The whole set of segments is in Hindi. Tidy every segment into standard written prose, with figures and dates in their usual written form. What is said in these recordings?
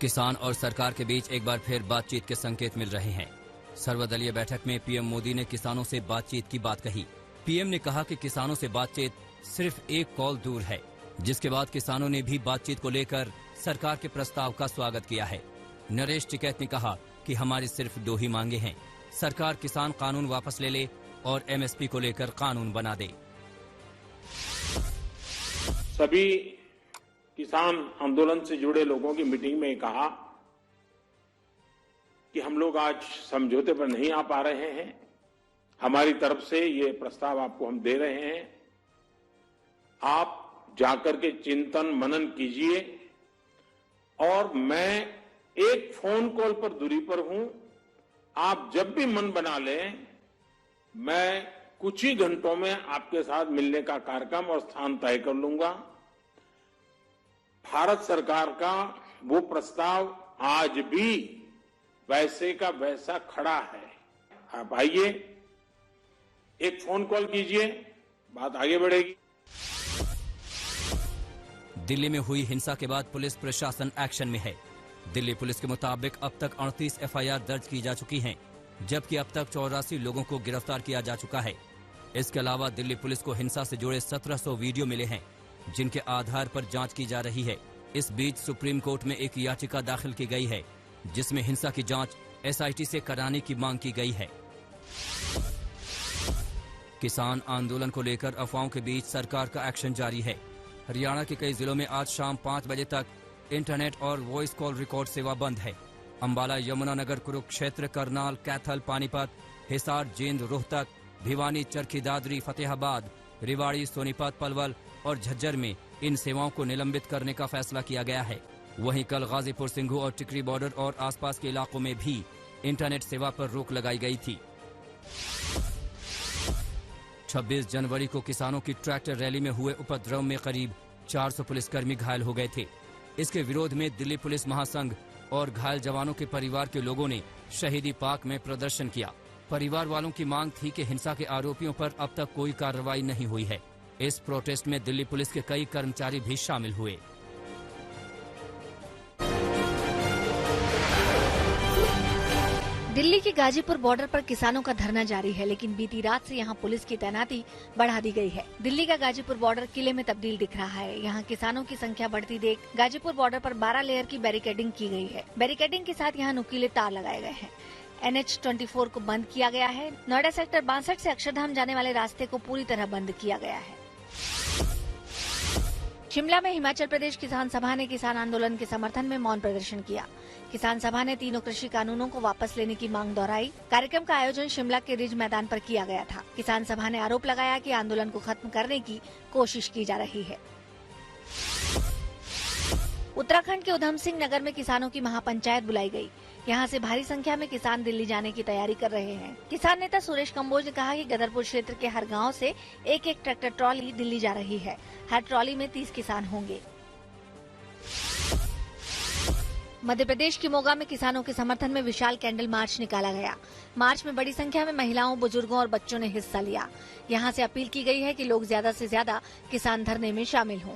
किसान और सरकार के बीच एक बार फिर बातचीत के संकेत मिल रहे हैं। सर्वदलीय बैठक में पीएम मोदी ने किसानों से बातचीत की बात कही। पीएम ने कहा कि किसानों से बातचीत सिर्फ एक कॉल दूर है, जिसके बाद किसानों ने भी बातचीत को लेकर सरकार के प्रस्ताव का स्वागत किया है। नरेश टिकैत ने कहा कि हमारी सिर्फ दो ही मांगे हैं, सरकार किसान कानून वापस ले ले और एमएसपी को लेकर कानून बना दे। सभी किसान आंदोलन से जुड़े लोगों की मीटिंग में कहा कि हम लोग आज समझौते पर नहीं आ पा रहे हैं। हमारी तरफ से ये प्रस्ताव आपको हम दे रहे हैं, आप जाकर के चिंतन मनन कीजिए और मैं एक फोन कॉल पर दूरी पर हूं। आप जब भी मन बना लें, मैं कुछ ही घंटों में आपके साथ मिलने का कार्यक्रम और स्थान तय कर लूंगा। भारत सरकार का वो प्रस्ताव आज भी वैसे का वैसा खड़ा है। आप आइए, एक फोन कॉल कीजिए, बात आगे बढ़ेगी। दिल्ली में हुई हिंसा के बाद पुलिस प्रशासन एक्शन में है। दिल्ली पुलिस के मुताबिक अब तक 38 एफआईआर दर्ज की जा चुकी हैं, जबकि अब तक 84 लोगों को गिरफ्तार किया जा चुका है। इसके अलावा दिल्ली पुलिस को हिंसा से जुड़े 1700 वीडियो मिले हैं, जिनके आधार पर जांच की जा रही है। इस बीच सुप्रीम कोर्ट में एक याचिका दाखिल की गई है, जिसमें हिंसा की जांच एसआईटी से कराने की मांग की गई है। किसान आंदोलन को लेकर अफवाहों के बीच सरकार का एक्शन जारी है। हरियाणा के कई जिलों में आज शाम 5 बजे तक इंटरनेट और वॉइस कॉल रिकॉर्ड सेवा बंद है। अंबाला, यमुनानगर, कुरुक्षेत्र, करनाल, कैथल, पानीपत, हिसार, जींद, रोहतक, भिवानी, चरखी दादरी, फतेहाबाद, रेवाड़ी, सोनीपत, पलवल और झज्जर में इन सेवाओं को निलंबित करने का फैसला किया गया है। वहीं कल गाजीपुर, सिंघू और टिकरी बॉर्डर और आसपास के इलाकों में भी इंटरनेट सेवा पर रोक लगाई गई थी। 26 जनवरी को किसानों की ट्रैक्टर रैली में हुए उपद्रव में करीब 400 पुलिसकर्मी घायल हो गए थे। इसके विरोध में दिल्ली पुलिस महासंघ और घायल जवानों के परिवार के लोगों ने शहीदी पार्क में प्रदर्शन किया। परिवार वालों की मांग थी कि हिंसा के आरोपियों पर अब तक कोई कार्रवाई नहीं हुई है। इस प्रोटेस्ट में दिल्ली पुलिस के कई कर्मचारी भी शामिल हुए। दिल्ली के गाजीपुर बॉर्डर पर किसानों का धरना जारी है, लेकिन बीती रात से यहां पुलिस की तैनाती बढ़ा दी गई है। दिल्ली का गाजीपुर बॉर्डर किले में तब्दील दिख रहा है। यहां किसानों की संख्या बढ़ती देख गाजीपुर बॉर्डर पर 12 लेयर की बैरिकेडिंग की गई है। बैरिकेडिंग के साथ यहां नुकीले तार लगाए गए हैं। NH-24 को बंद किया गया है। नोएडा सेक्टर 62 से अक्षरधाम जाने वाले रास्ते को पूरी तरह बंद किया गया है। शिमला में हिमाचल प्रदेश किसान सभा ने किसान आंदोलन के समर्थन में मौन प्रदर्शन किया। किसान सभा ने तीनों कृषि कानूनों को वापस लेने की मांग दोहराई। कार्यक्रम का आयोजन शिमला के रिज मैदान पर किया गया था। किसान सभा ने आरोप लगाया कि आंदोलन को खत्म करने की कोशिश की जा रही है। उत्तराखंड के उधम सिंह नगर में किसानों की महापंचायत बुलाई गई। यहां से भारी संख्या में किसान दिल्ली जाने की तैयारी कर रहे हैं। किसान नेता सुरेश कंबोज ने कहा कि गदरपुर क्षेत्र के हर गांव से एक ट्रैक्टर ट्रॉली दिल्ली जा रही है। हर ट्रॉली में 30 किसान होंगे। मध्य प्रदेश के मोगा में किसानों के समर्थन में विशाल कैंडल मार्च निकाला गया। मार्च में बड़ी संख्या में महिलाओं, बुजुर्गों और बच्चों ने हिस्सा लिया। यहां से अपील की गई है कि लोग ज्यादा से ज्यादा किसान धरने में शामिल हों।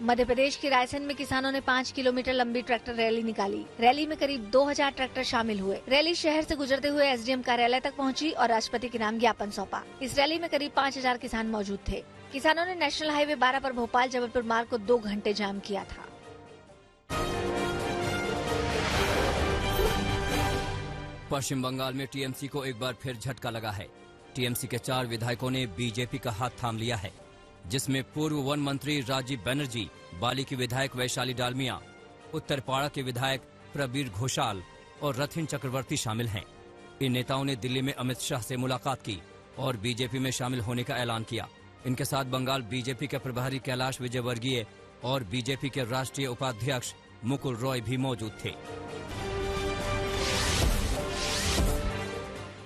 मध्य प्रदेश के रायसेन में किसानों ने 5 किलोमीटर लंबी ट्रैक्टर रैली निकाली। रैली में करीब 2000 ट्रैक्टर शामिल हुए। रैली शहर से गुजरते हुए एसडीएम कार्यालय तक पहुंची और राष्ट्रपति के नाम ज्ञापन सौंपा। इस रैली में करीब 5000 किसान मौजूद थे। किसानों ने नेशनल हाईवे 12 पर भोपाल जबलपुर मार्ग को 2 घंटे जाम किया था। पश्चिम बंगाल में टीएमसी को एक बार फिर झटका लगा है। टीएमसी के 4 विधायकों ने बीजेपी का हाथ थाम लिया है, जिसमें पूर्व वन मंत्री राजीव बनर्जी, बाली की विधायक वैशाली डालमिया, उत्तरपाड़ा के विधायक प्रबीर घोषाल और रथिन चक्रवर्ती शामिल हैं। इन नेताओं ने दिल्ली में अमित शाह से मुलाकात की और बीजेपी में शामिल होने का ऐलान किया। इनके साथ बंगाल बीजेपी के प्रभारी कैलाश विजयवर्गीय और बीजेपी के राष्ट्रीय उपाध्यक्ष मुकुल रॉय भी मौजूद थे।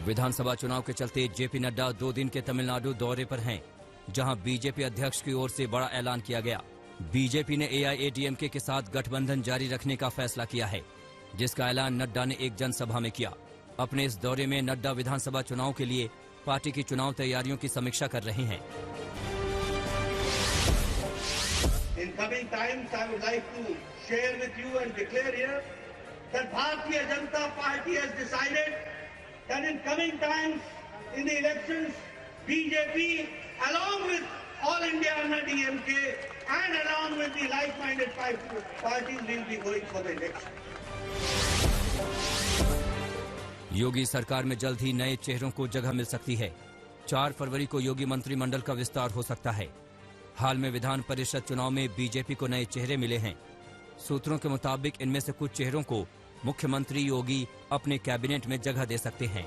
विधानसभा चुनाव के चलते जेपी नड्डा 2 दिन के तमिलनाडु दौरे पर हैं, जहां बीजेपी अध्यक्ष की ओर से बड़ा ऐलान किया गया। बीजेपी ने एआईएडीएमके के साथ गठबंधन जारी रखने का फैसला किया है, जिसका ऐलान नड्डा ने एक जनसभा में किया। अपने इस दौरे में नड्डा विधानसभा चुनाव के लिए पार्टी की चुनाव तैयारियों की समीक्षा कर रहे हैं। In coming times, I would like to share with you and declare here that Bharatiya Janata Party has decided that in coming times, in the elections, BJP, along with All India Anna DMK, and along with the like-minded parties, will be going for the election. योगी सरकार में जल्द ही नए चेहरों को जगह मिल सकती है। 4 फरवरी को योगी मंत्रिमंडल का विस्तार हो सकता है। हाल में विधान परिषद चुनाव में बीजेपी को नए चेहरे मिले हैं। सूत्रों के मुताबिक इनमें से कुछ चेहरों को मुख्यमंत्री योगी अपने कैबिनेट में जगह दे सकते हैं।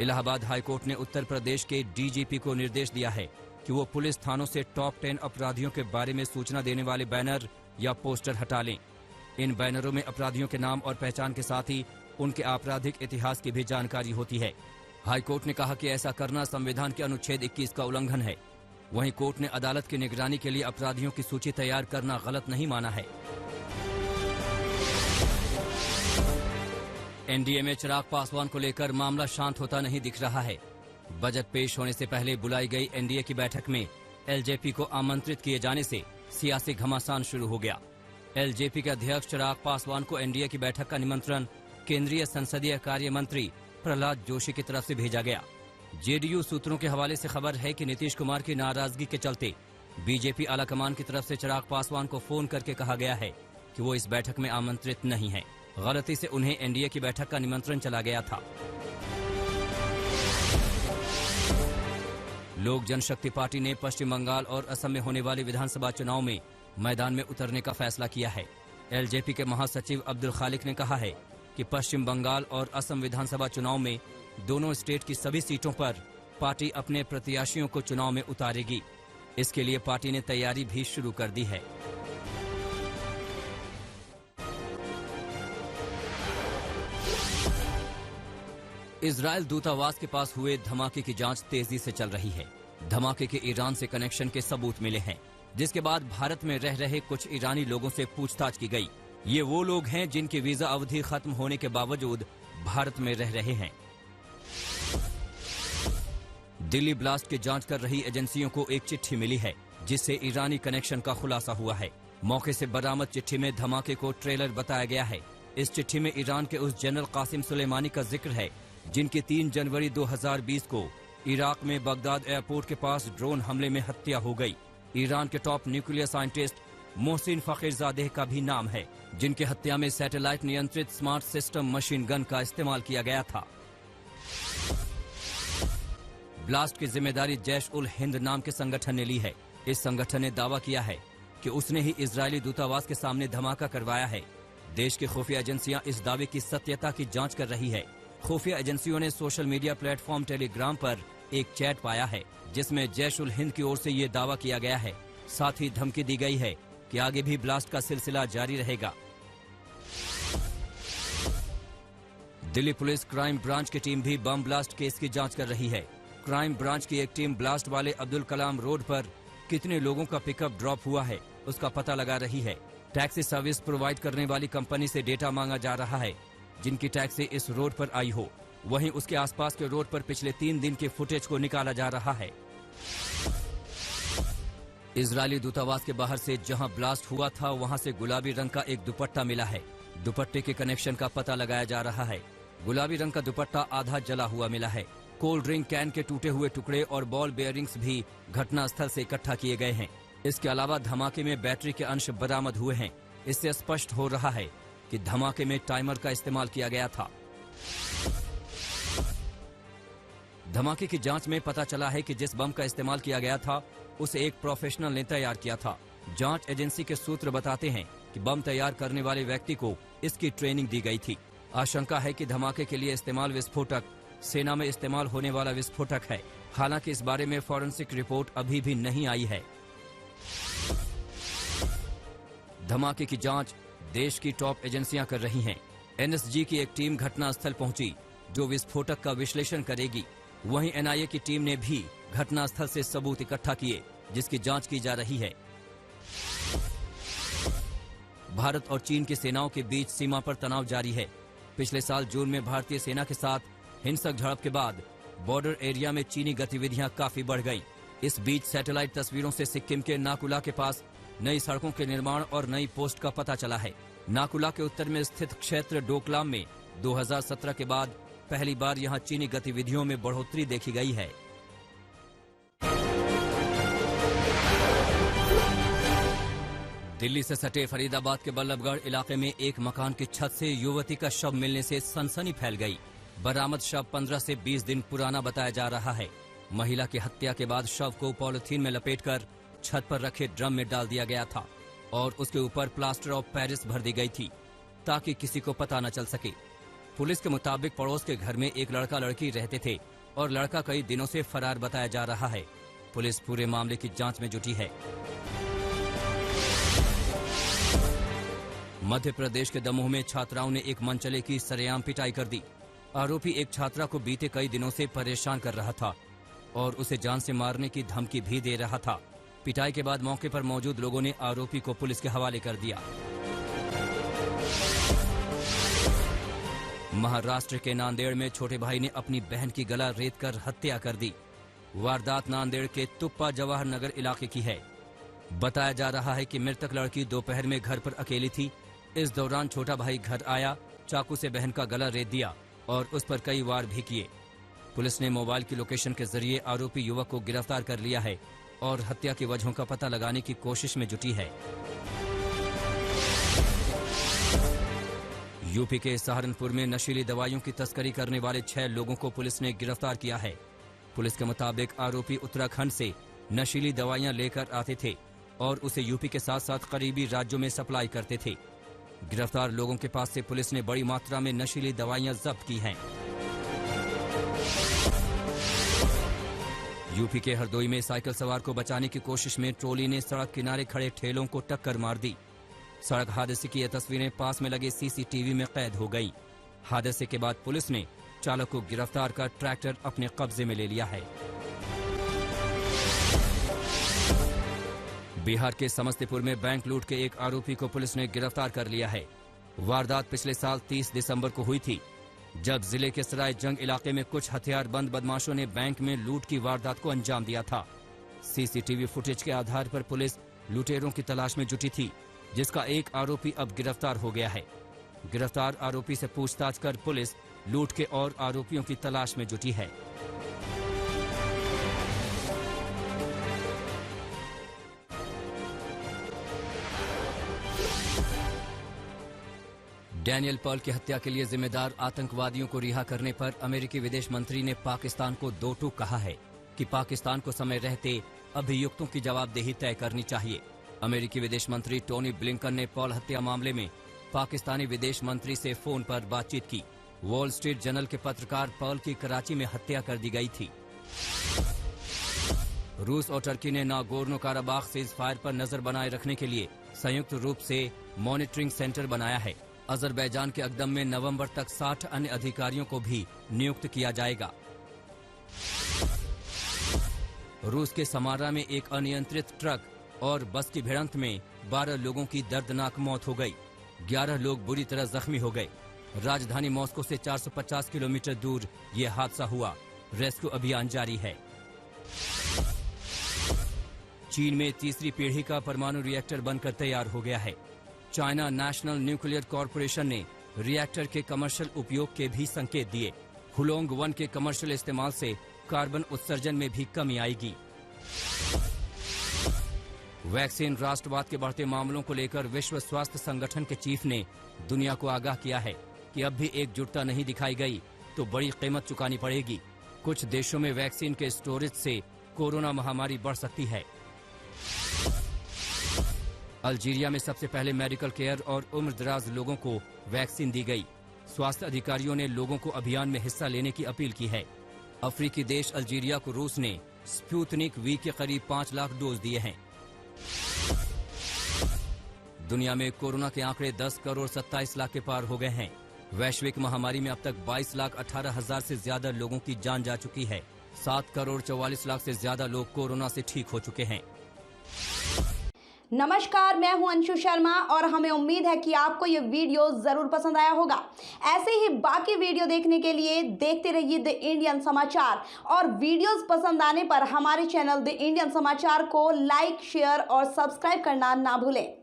इलाहाबाद हाईकोर्ट ने उत्तर प्रदेश के डीजीपी को निर्देश दिया है कि वो पुलिस थानों से टॉप 10 अपराधियों के बारे में सूचना देने वाले बैनर या पोस्टर हटा लें। इन बैनरों में अपराधियों के नाम और पहचान के साथ ही उनके आपराधिक इतिहास की भी जानकारी होती है। हाईकोर्ट ने कहा कि ऐसा करना संविधान के अनुच्छेद 21 का उल्लंघन है। वहीं कोर्ट ने अदालत की निगरानी के लिए अपराधियों की सूची तैयार करना गलत नहीं माना है। एनडीए में चिराग पासवान को लेकर मामला शांत होता नहीं दिख रहा है। बजट पेश होने से पहले बुलाई गई एनडीए की बैठक में एलजेपी को आमंत्रित किए जाने से सियासी घमासान शुरू हो गया। एलजेपी के अध्यक्ष चिराग पासवान को एनडीए की बैठक का निमंत्रण केंद्रीय संसदीय कार्य मंत्री प्रहलाद जोशी की तरफ से भेजा गया। जेडीयू सूत्रों के हवाले से खबर है कि नीतीश कुमार की नाराजगी के चलते बीजेपी आलाकमान की तरफ से चिराग पासवान को फोन करके कहा गया है कि वो इस बैठक में आमंत्रित नहीं है। गलती से उन्हें एनडीए की बैठक का निमंत्रण चला गया था। लोक जनशक्ति पार्टी ने पश्चिम बंगाल और असम में होने वाले विधानसभा चुनाव में मैदान में उतरने का फैसला किया है। एलजेपी के महासचिव अब्दुल खालिक ने कहा है कि पश्चिम बंगाल और असम विधानसभा चुनाव में दोनों स्टेट की सभी सीटों पर पार्टी अपने प्रत्याशियों को चुनाव में उतारेगी। इसके लिए पार्टी ने तैयारी भी शुरू कर दी है। इजरायल दूतावास के पास हुए धमाके की जांच तेजी से चल रही है। धमाके के ईरान से कनेक्शन के सबूत मिले हैं, जिसके बाद भारत में रह रहे कुछ ईरानी लोगों से पूछताछ की गई। ये वो लोग हैं जिनकी वीजा अवधि खत्म होने के बावजूद भारत में रह रहे हैं। दिल्ली ब्लास्ट की जांच कर रही एजेंसियों को एक चिट्ठी मिली है, जिससे ईरानी कनेक्शन का खुलासा हुआ है। मौके से बरामद चिट्ठी में धमाके को ट्रेलर बताया गया है। इस चिट्ठी में ईरान के उस जनरल कासिम सुलेमानी का जिक्र है जिनकी 3 जनवरी 2020 को इराक में बगदाद एयरपोर्ट के पास ड्रोन हमले में हत्या हो गई। ईरान के टॉप न्यूक्लियर साइंटिस्ट मोहसिन फकीरजादेह का भी नाम है, जिनकी हत्या में सैटेलाइट नियंत्रित स्मार्ट सिस्टम मशीन गन का इस्तेमाल किया गया था। ब्लास्ट की जिम्मेदारी जैश उल हिंद नाम के संगठन ने ली है। इस संगठन ने दावा किया है कि उसने ही इजरायली दूतावास के सामने धमाका करवाया है। देश की खुफिया एजेंसियां इस दावे की सत्यता की जांच कर रही है। खुफिया एजेंसियों ने सोशल मीडिया प्लेटफॉर्म टेलीग्राम पर एक चैट पाया है, जिसमें जैश उल हिंद की ओर से ये दावा किया गया है। साथ ही धमकी दी गई है कि आगे भी ब्लास्ट का सिलसिला जारी रहेगा। दिल्ली पुलिस क्राइम ब्रांच की टीम भी बम ब्लास्ट केस की जांच कर रही है। क्राइम ब्रांच की एक टीम ब्लास्ट वाले अब्दुल कलाम रोड पर कितने लोगों का पिकअप ड्रॉप हुआ है, उसका पता लगा रही है। टैक्सी सर्विस प्रोवाइड करने वाली कंपनी से डेटा मांगा जा रहा है, जिनकी टैक्सी इस रोड पर आई हो। वहीं उसके आसपास के रोड पर पिछले 3 दिन के फुटेज को निकाला जा रहा है। इजरायली दूतावास के बाहर से जहां ब्लास्ट हुआ था, वहां से गुलाबी रंग का एक दुपट्टा मिला है। दुपट्टे के कनेक्शन का पता लगाया जा रहा है। गुलाबी रंग का दुपट्टा आधा जला हुआ मिला है। कोल्ड ड्रिंक कैन के टूटे हुए टुकड़े और बॉल बेयरिंग्स भी घटनास्थल से इकट्ठा किए गए हैं। इसके अलावा धमाके में बैटरी के अंश बरामद हुए हैं। इससे स्पष्ट हो रहा है कि धमाके में टाइमर का इस्तेमाल किया गया था। धमाके की जांच में पता चला है कि जिस बम का इस्तेमाल किया गया था, उसे एक प्रोफेशनल ने तैयार किया था। जांच एजेंसी के सूत्र बताते हैं कि बम तैयार करने वाले व्यक्ति को इसकी ट्रेनिंग दी गई थी। आशंका है कि धमाके के लिए इस्तेमाल विस्फोटक सेना में इस्तेमाल होने वाला विस्फोटक है। हालांकि इस बारे में फॉरेंसिक रिपोर्ट अभी भी नहीं आई है। धमाके की जांच देश की टॉप एजेंसियां कर रही हैं। एनएसजी की एक टीम घटनास्थल पहुंची, जो विस्फोटक का विश्लेषण करेगी। वहीं एनआईए की टीम ने भी घटनास्थल से सबूत इकट्ठा किए, जिसकी जांच की जा रही है। भारत और चीन की सेनाओं के बीच सीमा पर तनाव जारी है। पिछले साल जून में भारतीय सेना के साथ हिंसक झड़प के बाद बॉर्डर एरिया में चीनी गतिविधियां काफी बढ़ गईं। इस बीच सैटेलाइट तस्वीरों से सिक्किम के नाकुला के पास नई सड़कों के निर्माण और नई पोस्ट का पता चला है। नाकुला के उत्तर में स्थित क्षेत्र डोकलाम में 2017 के बाद पहली बार यहां चीनी गतिविधियों में बढ़ोतरी देखी गई है। दिल्ली से सटे फरीदाबाद के बल्लभगढ़ इलाके में एक मकान की छत से युवती का शव मिलने से सनसनी फैल गई। बरामद शव 15 से 20 दिन पुराना बताया जा रहा है। महिला की हत्या के बाद शव को पॉलिथीन में लपेटकर छत पर रखे ड्रम में डाल दिया गया था और उसके ऊपर प्लास्टर ऑफ पेरिस भर दी गई थी ताकि किसी को पता न चल सके। पुलिस के मुताबिक पड़ोस के घर में एक लड़का लड़की रहते थे और लड़का कई दिनों से फरार बताया जा रहा है। पुलिस पूरे मामले की जांच में जुटी है। मध्य प्रदेश के दमोह में छात्राओं ने एक मनचले की सरेआम पिटाई कर दी। आरोपी एक छात्रा को बीते कई दिनों से परेशान कर रहा था और उसे जान से मारने की धमकी भी दे रहा था। पिटाई के बाद मौके पर मौजूद लोगों ने आरोपी को पुलिस के हवाले कर दिया। महाराष्ट्र के नांदेड़ में छोटे भाई ने अपनी बहन की गला रेत कर हत्या कर दी। वारदात नांदेड़ के तुप्पा जवाहर नगर इलाके की है। बताया जा रहा है कि मृतक लड़की दोपहर में घर पर अकेली थी। इस दौरान छोटा भाई घर आया, चाकू से बहन का गला रेत दिया और उस पर कई वार भी किए। पुलिस ने मोबाइल की लोकेशन के जरिए आरोपी युवक को गिरफ्तार कर लिया है और हत्या की वजहों का पता लगाने की कोशिश में जुटी है। यूपी के सहारनपुर में नशीली दवाइयों की तस्करी करने वाले 6 लोगों को पुलिस ने गिरफ्तार किया है। पुलिस के मुताबिक आरोपी उत्तराखंड से नशीली दवाइयां लेकर आते थे और उसे यूपी के साथ साथ करीबी राज्यों में सप्लाई करते थे। गिरफ्तार लोगों के पास से पुलिस ने बड़ी मात्रा में नशीली दवाइयां जब्त की हैं। यूपी के हरदोई में साइकिल सवार को बचाने की कोशिश में ट्रोली ने सड़क किनारे खड़े ठेलों को टक्कर मार दी। सड़क हादसे की ये तस्वीरें पास में लगे सीसीटीवी में कैद हो गई। हादसे के बाद पुलिस ने चालक को गिरफ्तार कर ट्रैक्टर अपने कब्जे में ले लिया है। बिहार के समस्तीपुर में बैंक लूट के एक आरोपी को पुलिस ने गिरफ्तार कर लिया है। वारदात पिछले साल 30 दिसंबर को हुई थी, जब जिले के सराय जंग इलाके में कुछ हथियारबंद बदमाशों ने बैंक में लूट की वारदात को अंजाम दिया था। सीसीटीवी फुटेज के आधार पर पुलिस लुटेरों की तलाश में जुटी थी, जिसका एक आरोपी अब गिरफ्तार हो गया है। गिरफ्तार आरोपी से पूछताछ कर पुलिस लूट के और आरोपियों की तलाश में जुटी है। डैनियल पर्ल की हत्या के लिए जिम्मेदार आतंकवादियों को रिहा करने पर अमेरिकी विदेश मंत्री ने पाकिस्तान को दो टूक कहा है कि पाकिस्तान को समय रहते अभियुक्तों की जवाबदेही तय करनी चाहिए। अमेरिकी विदेश मंत्री टोनी ब्लिंकन ने पर्ल हत्या मामले में पाकिस्तानी विदेश मंत्री से फोन पर बातचीत की। वॉल स्ट्रीट जर्नल के पत्रकार पर्ल की कराची में हत्या कर दी गई थी। रूस और टर्की ने नागोर्नो काराबाख सीज फायर पर नजर बनाए रखने के लिए संयुक्त रूप से मॉनिटरिंग सेंटर बनाया है। अजरबैजान के अकदम में नवंबर तक 60 अन्य अधिकारियों को भी नियुक्त किया जाएगा। रूस के समारा में एक अनियंत्रित ट्रक और बस की भिड़ंत में 12 लोगों की दर्दनाक मौत हो गई। 11 लोग बुरी तरह जख्मी हो गए। राजधानी मॉस्को से 450 किलोमीटर दूर ये हादसा हुआ। रेस्क्यू अभियान जारी है। चीन में तीसरी पीढ़ी का परमाणु रिएक्टर बनकर तैयार हो गया है। चाइना नेशनल न्यूक्लियर कॉरपोरेशन ने रिएक्टर के कमर्शियल उपयोग के भी संकेत दिए। हुलोंग 1 के कमर्शियल इस्तेमाल से कार्बन उत्सर्जन में भी कमी आएगी। वैक्सीन राष्ट्रवाद के बढ़ते मामलों को लेकर विश्व स्वास्थ्य संगठन के चीफ ने दुनिया को आगाह किया है कि अब भी एकजुटता नहीं दिखाई गई तो बड़ी कीमत चुकानी पड़ेगी। कुछ देशों में वैक्सीन के स्टोरेज से कोरोना महामारी बढ़ सकती है। अल्जीरिया में सबसे पहले मेडिकल केयर और उम्रदराज लोगों को वैक्सीन दी गई। स्वास्थ्य अधिकारियों ने लोगों को अभियान में हिस्सा लेने की अपील की है। अफ्रीकी देश अल्जीरिया को रूस ने स्पुतनिक वी के करीब 5 लाख डोज दिए हैं। दुनिया में कोरोना के आंकड़े 10 करोड़ 27 लाख के पार हो गए हैं। वैश्विक महामारी में अब तक 22 लाख 18 हजार से ज्यादा लोगों की जान जा चुकी है। 7 करोड़ 44 लाख से ज्यादा लोग कोरोना से ठीक हो चुके हैं। नमस्कार, मैं हूं अंशु शर्मा और हमें उम्मीद है कि आपको ये वीडियो जरूर पसंद आया होगा। ऐसे ही बाकी वीडियो देखने के लिए देखते रहिए द इंडियन समाचार और वीडियोस पसंद आने पर हमारे चैनल द इंडियन समाचार को लाइक, शेयर और सब्सक्राइब करना ना भूलें।